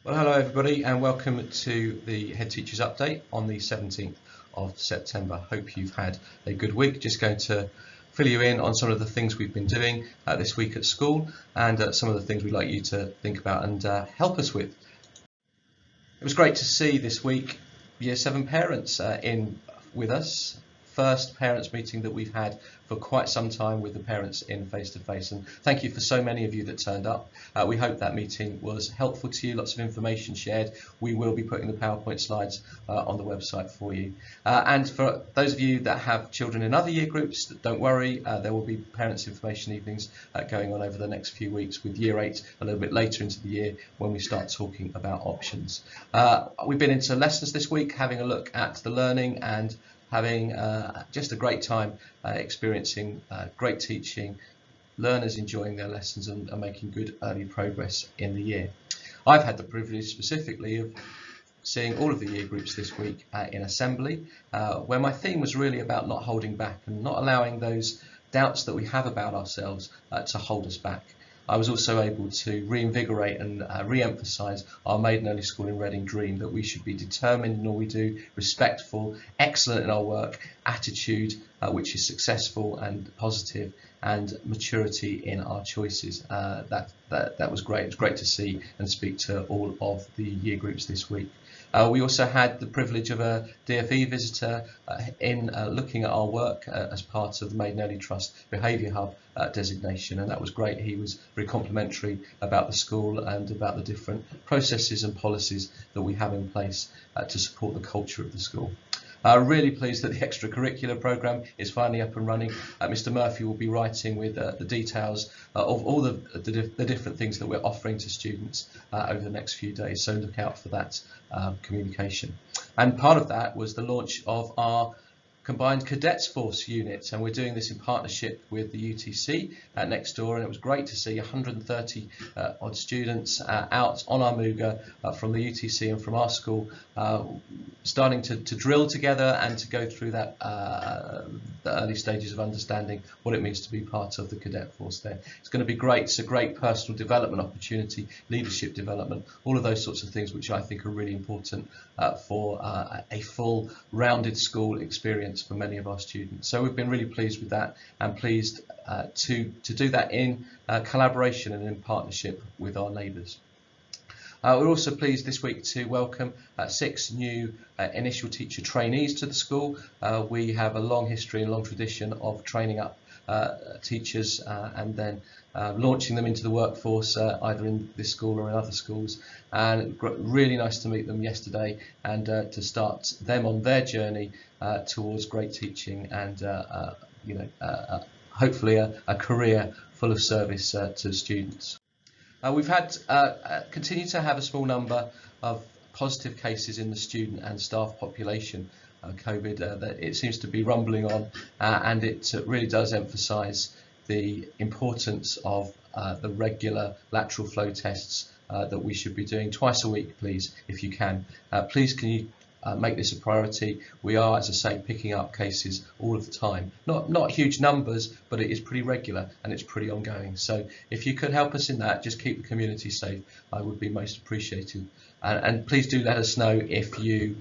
Well, hello everybody and welcome to the Head Teachers Update on the 17th of September. Hope you've had a good week. Just going to fill you in on some of the things we've been doing this week at school and some of the things we'd like you to think about and help us with. It was great to see this week Year 7 parents in with us. First parents meeting that we've had for quite some time with the parents in face-to-face, and thank you for so many of you that turned up. We hope that meeting was helpful to you, lots of information shared. We will be putting the PowerPoint slides on the website for you. And for those of you that have children in other year groups, don't worry, there will be parents information evenings going on over the next few weeks with Year 8 a little bit later into the year when we start talking about options. We've been into lessons this week, having a look at the learning and having just a great time experiencing great teaching, learners enjoying their lessons and making good early progress in the year. I've had the privilege specifically of seeing all of the year groups this week in assembly, where my theme was really about not holding back and not allowing those doubts that we have about ourselves to hold us back. I was also able to reinvigorate and re-emphasise our Maiden Early School in Reading dream that we should be determined in all we do, respectful, excellent in our work, attitude which is successful and positive, and maturity in our choices. That was great. It was great to see and speak to all of the year groups this week. We also had the privilege of a DFE visitor in looking at our work as part of the Maiden Early Trust Behaviour Hub designation, and that was great. He was very complimentary about the school and about the different processes and policies that we have in place to support the culture of the school. Really pleased that the extracurricular programme is finally up and running. Mr Murphy will be writing with the details of all the different things that we're offering to students over the next few days, so look out for that communication. And part of that was the launch of our Combined Cadets Force unit, and we're doing this in partnership with the UTC next door, and it was great to see 130 odd students out on our Muga from the UTC and from our school starting to drill together and to go through that the early stages of understanding what it means to be part of the cadet force there. It's going to be great. It's a great personal development opportunity, leadership development, all of those sorts of things which I think are really important for a full rounded school experience for many of our students. So we've been really pleased with that and pleased to do that in collaboration and in partnership with our neighbours. We're also pleased this week to welcome 6 new initial teacher trainees to the school. We have a long history and long tradition of training up teachers and then launching them into the workforce either in this school or in other schools, and really nice to meet them yesterday and to start them on their journey towards great teaching and hopefully a career full of service to students. We've had continue to have a small number of positive cases in the student and staff population. COVID, that it seems to be rumbling on, and it really does emphasise the importance of the regular lateral flow tests that we should be doing twice a week, please, if you can. Please can you make this a priority. We are, as I say, picking up cases all of the time. Not huge numbers, but it is pretty regular and it's pretty ongoing. So if you could help us in that, just keep the community safe, I would be most appreciated. And please do let us know if you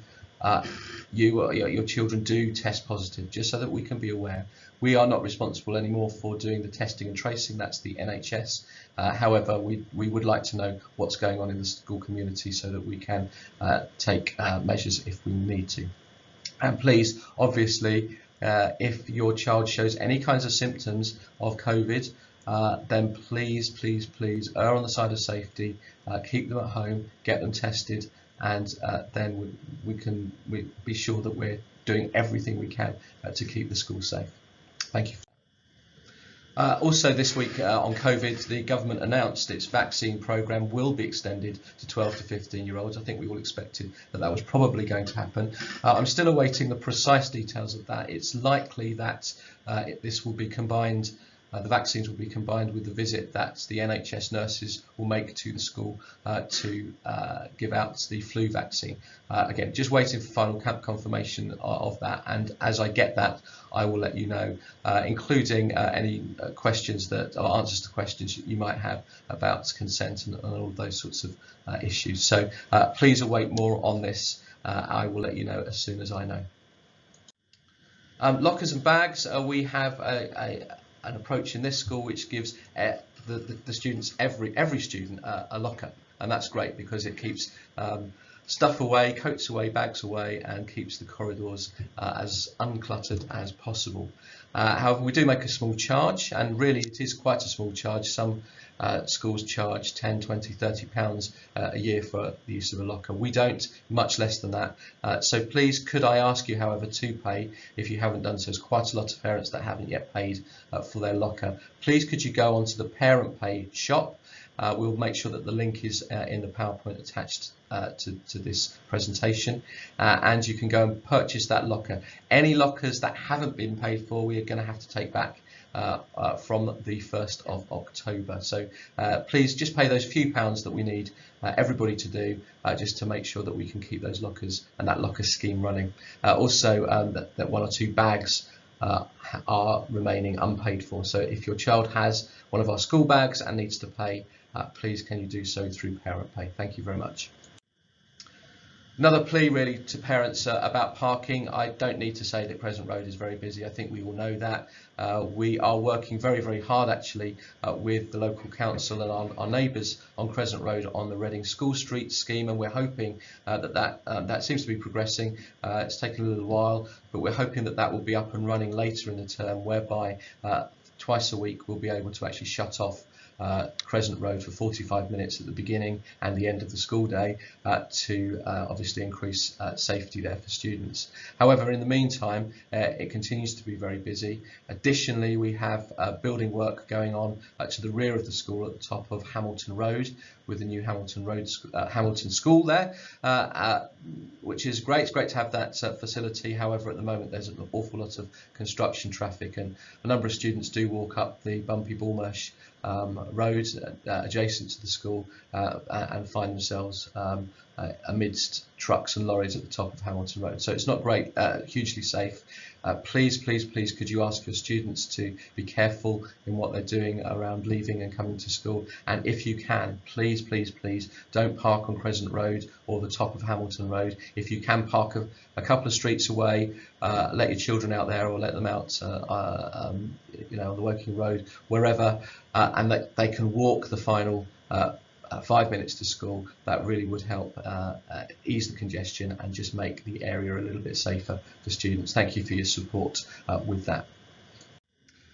or your children do test positive, just so that we can be aware. We are not responsible anymore for doing the testing and tracing, that's the NHS. However, we would like to know what's going on in the school community so that we can take measures if we need to. And please, obviously, if your child shows any kinds of symptoms of COVID, then please err on the side of safety, keep them at home, get them tested, and then we can be sure that we're doing everything we can to keep the school safe. Thank you. Also this week on COVID, the government announced its vaccine programme will be extended to 12 to 15-year-olds. I think we all expected that was probably going to happen. I'm still awaiting the precise details of that. It's likely that this will be combined The vaccines will be combined with the visit that the NHS nurses will make to the school to give out the flu vaccine. Again, just waiting for final confirmation of that, and as I get that, I will let you know, including any questions that, or answers to questions you might have about consent and all of those sorts of issues. So please await more on this. I will let you know as soon as I know. Lockers and bags, we have an approach in this school which gives the students, every student, a locker, and that's great because it keeps stuff away, coats away, bags away, and keeps the corridors as uncluttered as possible. However, we do make a small charge, and really it is quite a small charge. Some schools charge 10, 20, 30 pounds a year for the use of a locker. We don't, much less than that. So please, could I ask you, however, to pay if you haven't done so? There's quite a lot of parents that haven't yet paid for their locker. Please, could you go onto the Parent Pay shop? We'll make sure that the link is in the PowerPoint attached to this presentation, and you can go and purchase that locker. Any lockers that haven't been paid for, we are going to have to take back from the 1st of October. So please just pay those few pounds that we need everybody to do, just to make sure that we can keep those lockers and that locker scheme running. Also, that 1 or 2 bags are remaining unpaid for. So if your child has one of our school bags and needs to pay, please can you do so through Parent Pay. Thank you very much. Another plea really to parents about parking. I don't need to say that Crescent Road is very busy. I think we all know that. We are working very, very hard actually with the local council and our neighbours on Crescent Road on the Reading School Street scheme, and we're hoping that seems to be progressing. It's taken a little while, but we're hoping that will be up and running later in the term, whereby twice a week we'll be able to actually shut off Crescent Road for 45 minutes at the beginning and the end of the school day to obviously increase safety there for students. However, in the meantime, it continues to be very busy. Additionally, we have building work going on to the rear of the school at the top of Hamilton Road, with the new Hamilton School there, which is great. It's great to have that facility. However, at the moment there's an awful lot of construction traffic, and a number of students do walk up the bumpy Bullmarsh road adjacent to the school and find themselves amidst trucks and lorries at the top of Hamilton Road. So it's not great, hugely safe. Please, please, please, could you ask your students to be careful in what they're doing around leaving and coming to school, and if you can, please, please, please don't park on Crescent Road or the top of Hamilton Road. If you can park a couple of streets away, let your children out there, or let them out on the Woking Road, wherever, and that they can walk the final 5 minutes to school. That really would help ease the congestion and just make the area a little bit safer for students. Thank you for your support with that.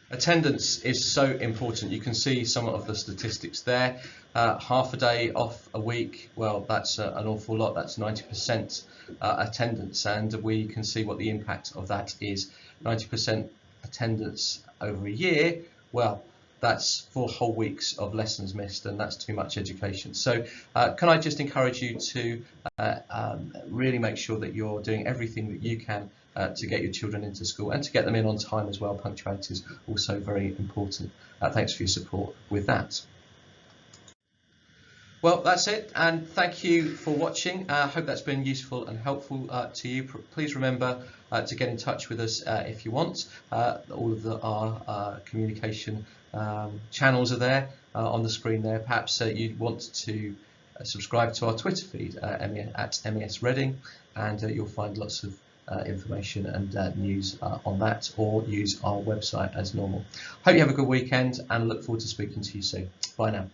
Attendance is so important. You can see some of the statistics there. Half a day off a week, well, that's an awful lot. That's 90% attendance, and we can see what the impact of that is. 90% attendance over a year, well, that's 4 whole weeks of lessons missed, and that's too much education. So can I just encourage you to really make sure that you're doing everything that you can to get your children into school and to get them in on time as well. Punctuality is also very important. Thanks for your support with that. Well, that's it, and thank you for watching. I hope that's been useful and helpful to you. Please remember to get in touch with us if you want. All of our communication channels are there on the screen there. Perhaps you'd want to subscribe to our Twitter feed at MES Reading, and you'll find lots of information and news on that, or use our website as normal. Hope you have a good weekend and look forward to speaking to you soon. Bye now.